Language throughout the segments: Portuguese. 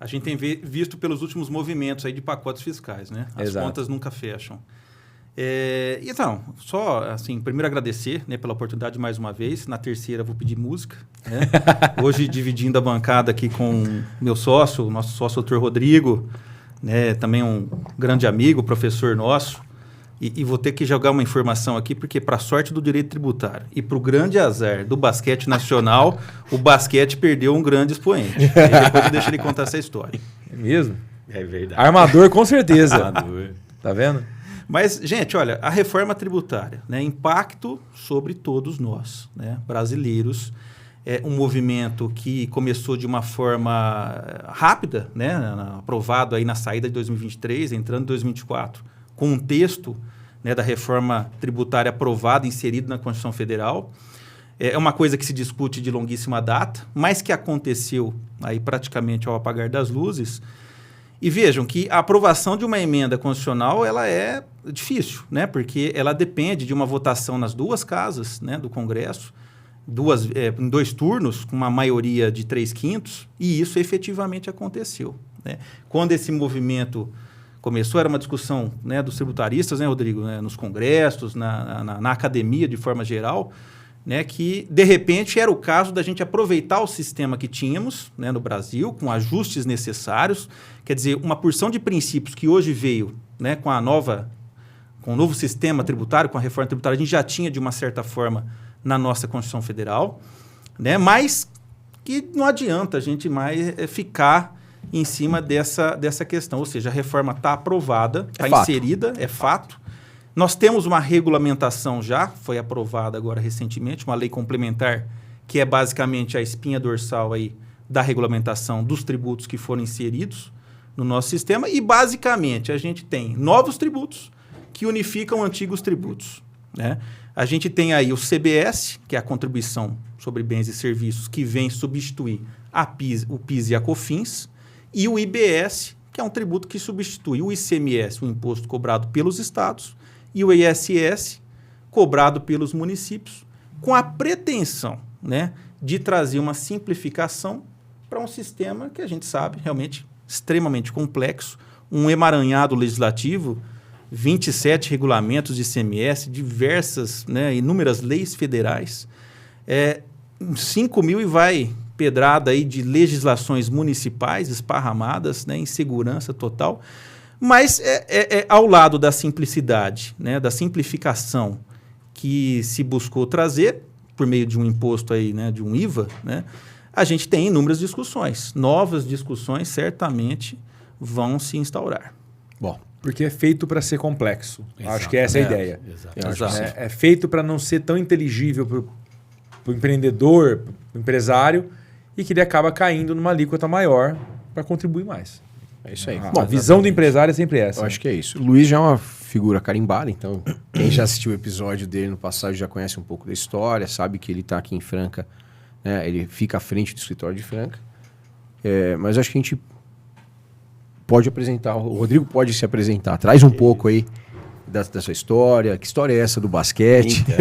A gente tem visto pelos últimos movimentos aí de pacotes fiscais, né? As contas nunca fecham. Então, só assim, primeiro agradecer, né, pela oportunidade mais uma vez. Na terceira vou pedir música, né? Hoje dividindo a bancada aqui com meu sócio, nosso sócio Dr. Rodrigo, né, também um grande amigo, professor nosso. E vou ter que jogar uma informação aqui, porque para a sorte do direito tributário e para o grande azar do basquete nacional, o basquete perdeu um grande expoente. Aí depois eu deixo ele contar essa história. É mesmo? É verdade. Armador, com certeza. Armador. Tá vendo? Mas, gente, olha, a reforma tributária, né, impacto sobre todos nós, né, brasileiros. É um movimento que começou de uma forma rápida, né, aprovado aí na saída de 2023, entrando em 2024, com um texto, né, da reforma tributária aprovado, inserido na Constituição Federal. É uma coisa que se discute de longuíssima data, mas que aconteceu aí praticamente ao apagar das luzes. E vejam que a aprovação de uma emenda constitucional ela é difícil, né? Porque ela depende de uma votação nas duas casas, né, do Congresso, em 2 turnos, com uma maioria de 3/5, e isso efetivamente aconteceu, né? Quando esse movimento começou, era uma discussão, né, dos tributaristas, né, Rodrigo, né, nos congressos, na academia de forma geral, né, que, de repente, era o caso da gente aproveitar o sistema que tínhamos, né, no Brasil, com ajustes necessários. Quer dizer, uma porção de princípios que hoje veio, né, com o novo sistema tributário, com a reforma tributária, a gente já tinha, de uma certa forma, na nossa Constituição Federal, né, mas que não adianta a gente mais ficar em cima dessa questão. Ou seja, a reforma está aprovada, está inserida, é fato. Nós temos uma regulamentação já, foi aprovada agora recentemente, uma lei complementar, que é basicamente a espinha dorsal aí da regulamentação dos tributos que foram inseridos no nosso sistema. E, basicamente, a gente tem novos tributos que unificam antigos tributos, né? A gente tem aí o CBS, que é a Contribuição sobre Bens e Serviços, que vem substituir o PIS e a COFINS, e o IBS, que é um tributo que substitui o ICMS, o imposto cobrado pelos estados, e o ISS, cobrado pelos municípios, com a pretensão, né, de trazer uma simplificação para um sistema que a gente sabe realmente extremamente complexo, um emaranhado legislativo, 27 regulamentos de ICMS, diversas, né, inúmeras leis federais, 5 mil e vai pedrada aí de legislações municipais esparramadas, né, insegurança total. Mas ao lado da simplicidade, né, da simplificação que se buscou trazer por meio de um imposto aí, né, de um IVA, né, a gente tem inúmeras discussões. Novas discussões certamente vão se instaurar. Bom, porque é feito para ser complexo. Exato. Acho que essa é a ideia. Exato. É feito para não ser tão inteligível para o empreendedor, para o empresário, e que ele acaba caindo numa alíquota maior para contribuir mais. É isso aí. Bom, a visão do empresário é sempre essa. Eu acho que é isso. O Luiz já é uma figura carimbada, então quem já assistiu o episódio dele no passado já conhece um pouco da história, sabe que ele está aqui em Franca, né? Ele fica à frente do escritório de Franca. Mas acho que a gente pode apresentar, o Rodrigo pode se apresentar. Traz um pouco aí da sua história. Que história é essa do basquete? Então,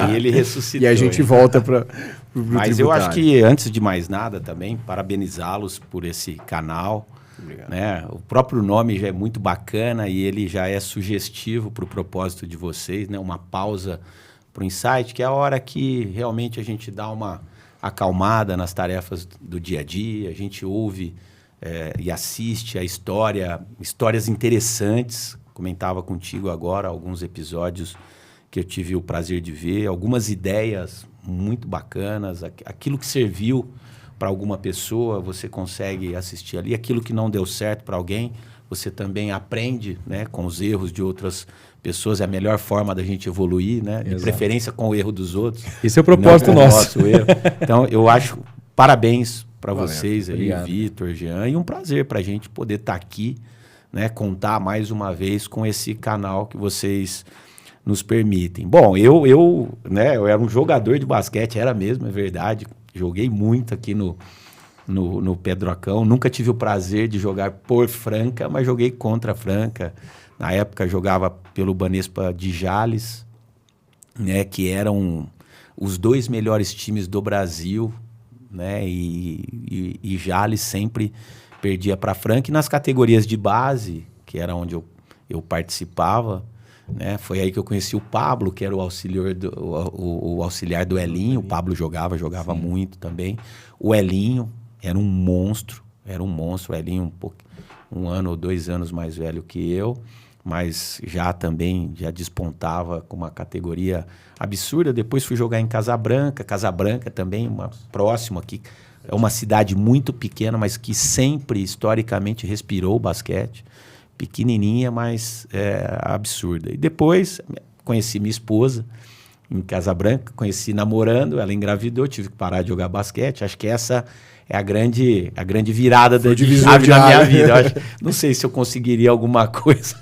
aí ele ressuscitou. E a gente volta para o Mas eu acho que, antes de mais nada, também, parabenizá-los por esse canal. Obrigado. Né? O próprio nome já é muito bacana e ele já é sugestivo para o propósito de vocês, né? Uma pausa para o insight, que é a hora que realmente a gente dá uma acalmada nas tarefas do dia a dia, a gente ouve e assiste a histórias interessantes. Comentava contigo agora alguns episódios que eu tive o prazer de ver, algumas ideias muito bacanas, aquilo que serviu para alguma pessoa, você consegue assistir ali, aquilo que não deu certo para alguém, você também aprende, né, com os erros de outras pessoas, é a melhor forma da gente evoluir, né, de preferência com o erro dos outros. Esse é o propósito nosso. Erro. Então, eu acho, parabéns para vocês aí, obrigado. Vitor, Jean, e um prazer para a gente poder estar aqui, né, contar mais uma vez com esse canal que vocês nos permitem. Bom, eu era um jogador de basquete, era mesmo, é verdade. Joguei muito aqui no Pedrocão. Nunca tive o prazer de jogar por Franca, mas joguei contra a Franca. Na época jogava pelo Banespa de Jales, né, que eram os 2 melhores times do Brasil né? E Jales sempre perdia para Franca. E nas categorias de base, que era onde eu participava, né? Foi aí que eu conheci o Pablo, que era o auxiliar do Elinho. O Pablo jogava muito também. O Elinho era um monstro. O Elinho um ano ou 2 anos mais velho que eu, mas já despontava com uma categoria absurda. Depois fui jogar em Casabranca também, próximo aqui. É uma cidade muito pequena, mas que sempre, historicamente, respirou basquete. Pequenininha, mas absurda. E depois conheci minha esposa em Casabranca, conheci namorando, ela engravidou, tive que parar de jogar basquete. Acho que essa é a grande virada da chave da minha vida. Não sei se eu conseguiria alguma coisa.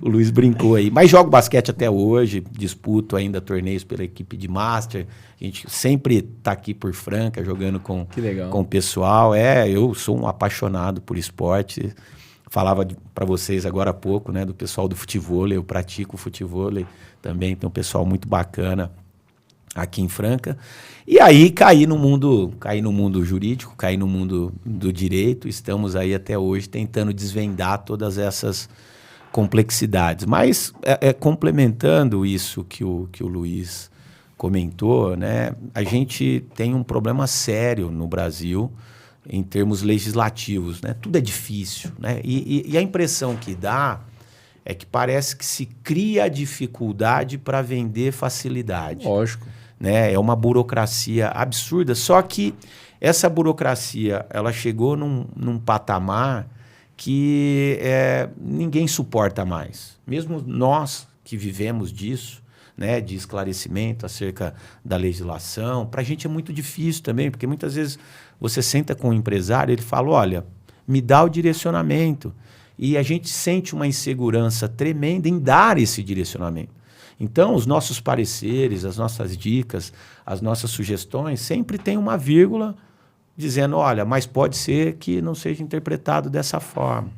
O Luiz brincou aí. Mas jogo basquete até hoje, disputo ainda torneios pela equipe de Master. A gente sempre está aqui por Franca, jogando com o pessoal. Eu sou um apaixonado por esporte. Falava para vocês agora há pouco, né, do pessoal do futevôlei. Eu pratico futevôlei também. Tem um pessoal muito bacana aqui em Franca. E aí caí no mundo jurídico, caí no mundo do direito. Estamos aí até hoje tentando desvendar todas essas complexidades. Mas complementando isso que o Luiz comentou, né, a gente tem um problema sério no Brasil em termos legislativos, né? Tudo é difícil, né? E a impressão que dá é que parece que se cria dificuldade para vender facilidade. Lógico. Né? É uma burocracia absurda, só que essa burocracia ela chegou num patamar que ninguém suporta mais. Mesmo nós que vivemos disso, né, de esclarecimento acerca da legislação, para a gente é muito difícil também, porque muitas vezes você senta com um empresário, ele fala, olha, me dá o direcionamento. E a gente sente uma insegurança tremenda em dar esse direcionamento. Então, os nossos pareceres, as nossas dicas, as nossas sugestões, sempre tem uma vírgula dizendo, olha, mas pode ser que não seja interpretado dessa forma.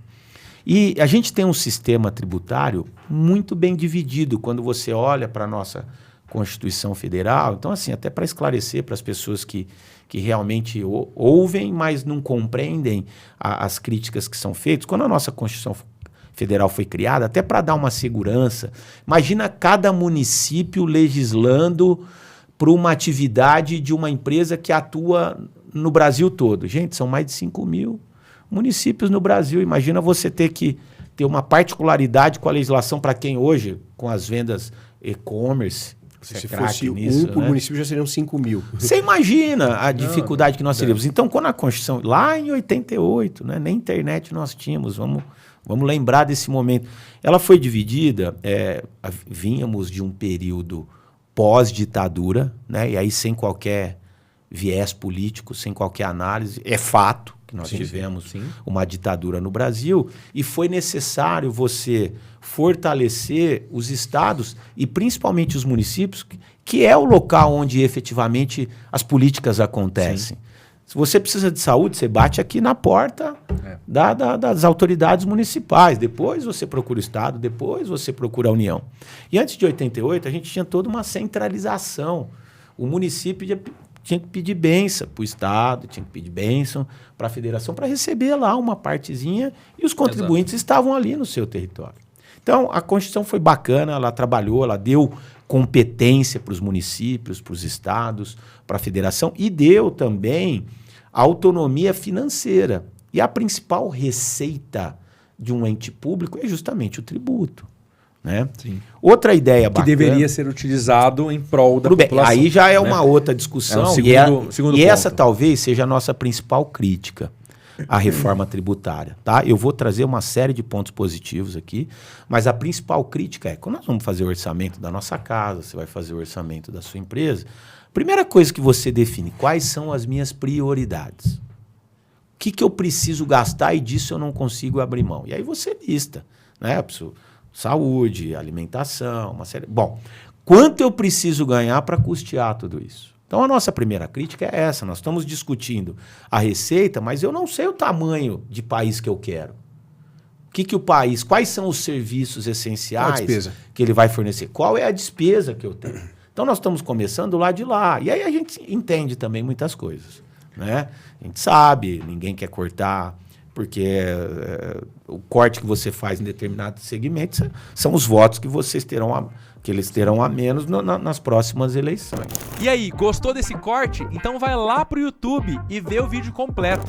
E a gente tem um sistema tributário muito bem dividido quando você olha para a nossa Constituição Federal. Então, assim, até para esclarecer para as pessoas que realmente ouvem, mas não compreendem as críticas que são feitas, quando a nossa Constituição Federal foi criada, até para dar uma segurança, imagina cada município legislando para uma atividade de uma empresa que atua no Brasil todo. Gente, são mais de 5.000 municípios no Brasil. Imagina você ter que ter uma particularidade com a legislação para quem hoje, com as vendas e-commerce, se fosse nisso, por município já seriam 5.000. Você imagina a dificuldade que nós teríamos. Então, quando a Constituição, lá em 88, né, nem internet nós tínhamos, vamos lembrar desse momento. Ela foi dividida, vínhamos de um período pós-ditadura, né, e aí sem qualquer viés político, sem qualquer análise, é fato que nós tivemos uma ditadura no Brasil, e foi necessário você fortalecer os estados e principalmente os municípios, que é o local onde efetivamente as políticas acontecem. Sim. Se você precisa de saúde, você bate aqui na porta das autoridades municipais, depois você procura o estado, depois você procura a União. E antes de 88, a gente tinha toda uma centralização. O município tinha que pedir bênção para o estado, tinha que pedir bênção para a federação, para receber lá uma partezinha, e os contribuintes estavam ali no seu território. Então, a Constituição foi bacana, ela trabalhou, ela deu competência para os municípios, para os estados, para a federação, e deu também autonomia financeira. E a principal receita de um ente público é justamente o tributo. Né? Sim. Outra ideia bacana... Que deveria ser utilizado em prol da população. Aí já é uma outra discussão, segundo e essa ponto. talvez seja a nossa principal crítica à reforma tributária. Tá? Eu vou trazer uma série de pontos positivos aqui, mas a principal crítica é, quando nós vamos fazer o orçamento da nossa casa, você vai fazer o orçamento da sua empresa, primeira coisa que você define, quais são as minhas prioridades? O que eu preciso gastar e disso eu não consigo abrir mão? E aí você lista, né? Eu preciso saúde, alimentação, uma série... Bom, quanto eu preciso ganhar para custear tudo isso? Então, a nossa primeira crítica é essa. Nós estamos discutindo a receita, mas eu não sei o tamanho de país que eu quero. Quais são os serviços essenciais que ele vai fornecer? Qual é a despesa que eu tenho? Então, nós estamos começando lá de lá. E aí a gente entende também muitas coisas. né? A gente sabe, ninguém quer cortar, porque o corte que você faz em determinados segmentos são os votos que vocês terão que eles terão a menos nas próximas eleições. E aí, gostou desse corte? Então vai lá pro YouTube e vê o vídeo completo.